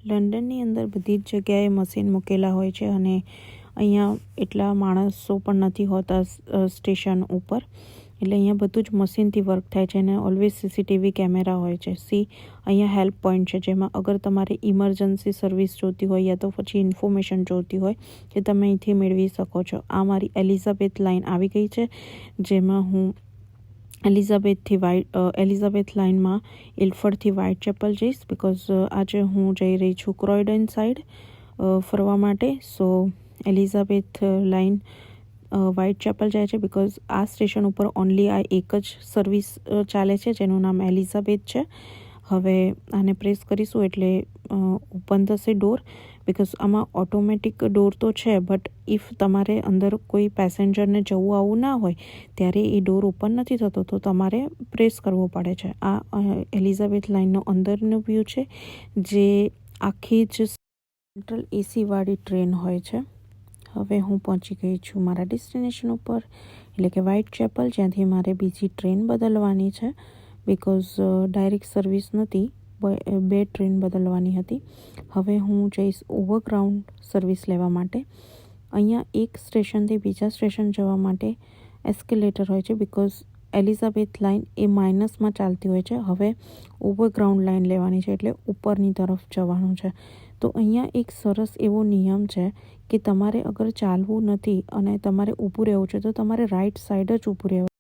લંડનની અંદર બધી જ જગ્યાએ મશીન મૂકેલા હોય છે અને અહીંયા એટલા માણસો પણ નથી હોતા સ્ટેશન ઉપર, એટલે અહીંયા બધું જ મશીનથી વર્ક થાય છે અને ઓલવેઝ સીસીટીવી કેમેરા હોય છે. અહીંયા હેલ્પ પોઈન્ટ છે, જેમાં અગર તમારે ઇમરજન્સી સર્વિસ જોતી હોય યા તો પછી ઇન્ફોર્મેશન જોતી હોય કે તમે અહીંથી મેળવી શકો છો. આ મારી એલિઝાબેથ લાઇન આવી ગઈ છે, જેમાં હું એલિઝાબેથ લાઇનમાં ઇલ્ફર્ડથી વ્હાઇટ ચેપલ જઈશ, બિકોઝ આજે હું જઈ રહી છું ક્રોયડન સાઈડ ફરવા માટે. સો એલિઝાબેથ લાઇન વ્હાઇટ ચેપલ જાય છે, બિકોઝ આ સ્ટેશન ઉપર ઓનલી આ એક જ સર્વિસ ચાલે છે જેનું નામ એલિઝાબેથ છે. હવે આને પ્રેસ કરીશું એટલે ઓપન થશે ડોર, બિકોઝ આમાં ઓટોમેટિક ડોર તો છે, બટ ઇફ તમારે અંદર કોઈ પેસેન્જરને જવું આવું ના હોય ત્યારે એ ડોર ઓપન નથી થતો, તો તમારે પ્રેસ કરવો પડે છે. આ એલિઝાબેથ લાઇનનો અંદરનો વ્યૂ છે, જે આખી જ સેન્ટ્રલ એસીવાળી ટ્રેન હોય છે. હવે હું પહોંચી ગઈ છું મારા ડેસ્ટિનેશન ઉપર, એટલે કે વ્હાઇટ ચેપલ, જ્યાંથી મારે બીજી ટ્રેન બદલવાની છે, બિકોઝ ડાયરેક્ટ સર્વિસ નથી, 2 ટ્રેન બદલવાની હતી. હવે હું જઈશ ઓવરગ્રાઉન્ડ સર્વિસ લેવા માટે. અહીંયા એક સ્ટેશનથી બીજા સ્ટેશન જવા માટે એસ્કેલેટર હોય છે, બિકોઝ એલિઝાબેથ લાઇન એ માઇનસમાં ચાલતી હોય છે. હવે ઓવરગ્રાઉન્ડ લાઇન લેવાની છે, એટલે ઉપરની તરફ જવાનું છે. તો અહીંયા એક સરસ એવો નિયમ છે કે તમારે અગર ચાલવું નથી અને તમારે ઊભું રહેવું છે, તો તમારે રાઈટ સાઈડ જ ઊભું રહેવું,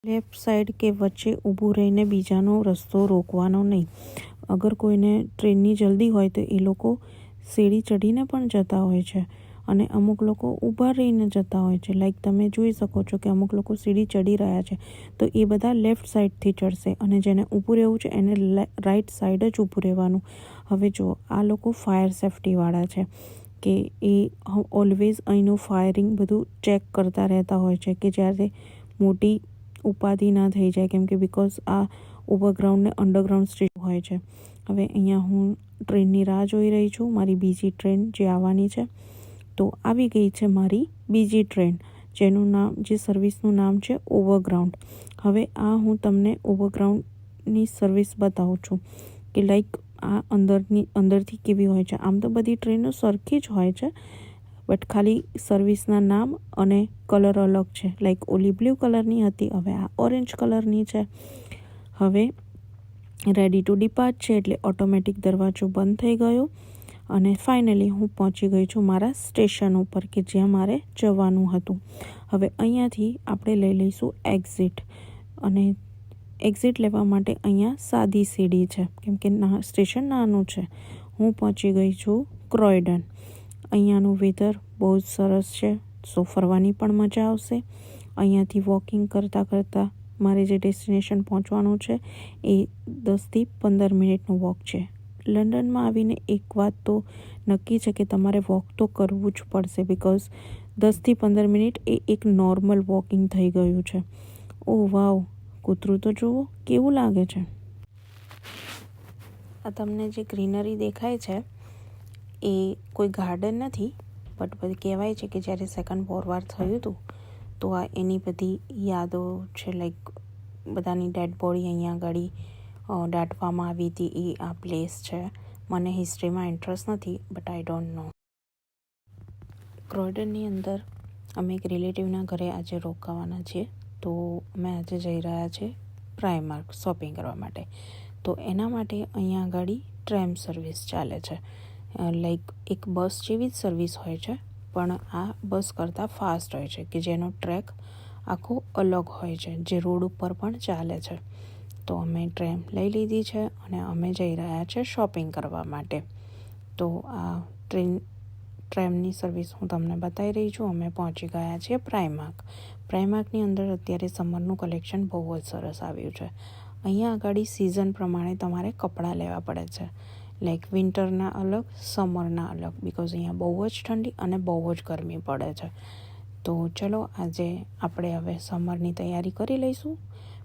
લેફ્ટ સાઈડ કે વચ્ચે ઊભું રહીને બીજાનો રસ્તો રોકવાનો નહીં. અગર કોઈને ટ્રેનની જલ્દી હોય તો એ લોકો સીડી ચડીને પણ જતા હોય છે અને અમુક લોકો ઊભા રહીને જતા હોય છે. લાઈક તમે જોઈ શકો છો કે અમુક લોકો સીડી ચડી રહ્યા છે, તો એ બધા લેફ્ટ સાઈડથી ચડશે અને જેને ઊભું રહેવું છે એને રાઈટ સાઈડ જ ઊભું રહેવાનું. હવે જો આ લોકો ફાયર સેફ્ટીવાળા છે કે એ ઓલવેઝ અહીંનું ફાયરિંગ બધું ચેક કરતા રહેતા હોય છે કે જ્યારે મોટી ઉપાધિ ના થઈ જાય, કેમ કે બિકોઝ આ ઓવરગ્રાઉન્ડ ને અંડરગ્રાઉન્ડ સ્ટેશન હોય છે. હવે અહીંયા હું ટ્રેનની રાહ જોઈ રહી છું, મારી બીજી ટ્રેન જે આવવાની છે. તો આવી ગઈ છે મારી બીજી ટ્રેન, જે સર્વિસનું નામ છે ઓવરગ્રાઉન્ડ. હવે આ હું તમને ઓવરગ્રાઉન્ડની સર્વિસ બતાવું છું કે લાઈક આ અંદરથી કેવી હોય છે. આમ તો બધી ટ્રેનો સરખી જ હોય છે, બટ ખાલી સર્વિસના નામ અને કલર અલગ છે. લાઈક ઓલી બ્લુ કલરની હતી, હવે આ ઓરેન્જ કલરની છે. હવે રેડી ટુ ડિપાર્ટ છે, એટલે ઓટોમેટિક દરવાજો બંધ થઈ ગયો અને ફાઇનલી હું પહોંચી ગઈ છું મારા સ્ટેશન ઉપર કે જ્યાં મારે જવાનું હતું. હવે અહીંયાથી આપણે લઈ લઈશું એક્ઝિટ, અને એક્ઝિટ લેવા માટે અહીંયા સાદી સીડી છે, કેમ કે સ્ટેશન નાનું છે. હું પહોંચી ગઈ છું ક્રોયડન. અહીંયાનું વેધર બહુ જ સરસ છે, સો ફરવાની પણ મજા આવશે. અહીંયાથી વોકિંગ કરતાં મારે જે ડેસ્ટિનેશન પહોંચવાનું છે એ 10થી 15 મિનિટનો વોક છે. લંડનમાં આવીને એક વાત તો નક્કી છે કે તમારે વોક તો કરવું જ પડશે, બિકોઝ 10થી 15 મિનિટ એ એક નોર્મલ વોકિંગ થઈ ગયું છે. ઓહ વાવ, કૂતરું તો જુઓ કેવું લાગે છે. આ તમને જે ગ્રીનરી દેખાય છે એ કોઈ ગાર્ડન નથી, બટ કહેવાય છે કે જ્યારે સેકન્ડ વોર વાર થયું હતું તો આ એની બધી યાદો છે. લાઈક બધાની ડેડ બોડી અહીંયા આગળ દાટવામાં આવી હતી, એ આ પ્લેસ છે. મને હિસ્ટ્રીમાં ઇન્ટરેસ્ટ નથી, બટ આઈ ડોન્ટ નો. ક્રોયડનની અંદર અમે એક રિલેટિવના ઘરે આજે રોકાવાના છીએ, તો અમે આજે જઈ રહ્યા છીએ પ્રાઇમાર્ક શોપિંગ કરવા માટે. તો એના માટે અહીંયા આગળ ટ્રેમ સર્વિસ ચાલે છે. લાઈક એક બસ જેવી જ સર્વિસ હોય છે, પણ આ બસ કરતાં ફાસ્ટ હોય છે, કે જેનો ટ્રેક આખો અલગ હોય છે, જે રોડ ઉપર પણ ચાલે છે. તો અમે ટ્રેમ લઈ લીધી છે અને અમે જઈ રહ્યા છીએ શોપિંગ કરવા માટે. તો આ ટ્રેમની સર્વિસ હું તમને બતાવી રહી છું. અમે પહોંચી ગયા છીએ પ્રાઇમાર્કની અંદર અત્યારે સમરનું કલેક્શન બહુ જ સરસ આવ્યું છે. અહીંયા આગળ સિઝન પ્રમાણે તમારે કપડાં લેવા પડે છે, લાઈક વિન્ટરના અલગ, સમરના અલગ, બિકોઝ અહીંયા બહુ જ ઠંડી અને બહુ જ ગરમી પડે છે. તો ચલો આજે આપણે હવે સમરની તૈયારી કરી લઈશું,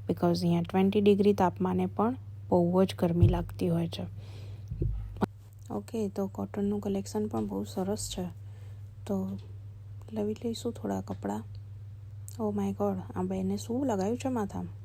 બિકોઝ અહીંયા 20 ડિગ્રી તાપમાને પણ બહુ જ ગરમી લાગતી હોય છે. ઓકે, તો કોટનનું કલેક્શન પણ બહુ સરસ છે, તો લઈ લઈશું થોડા કપડાં. ઓ માય ગોડ, આ બેને શું લગાવ્યું છે માથામાં?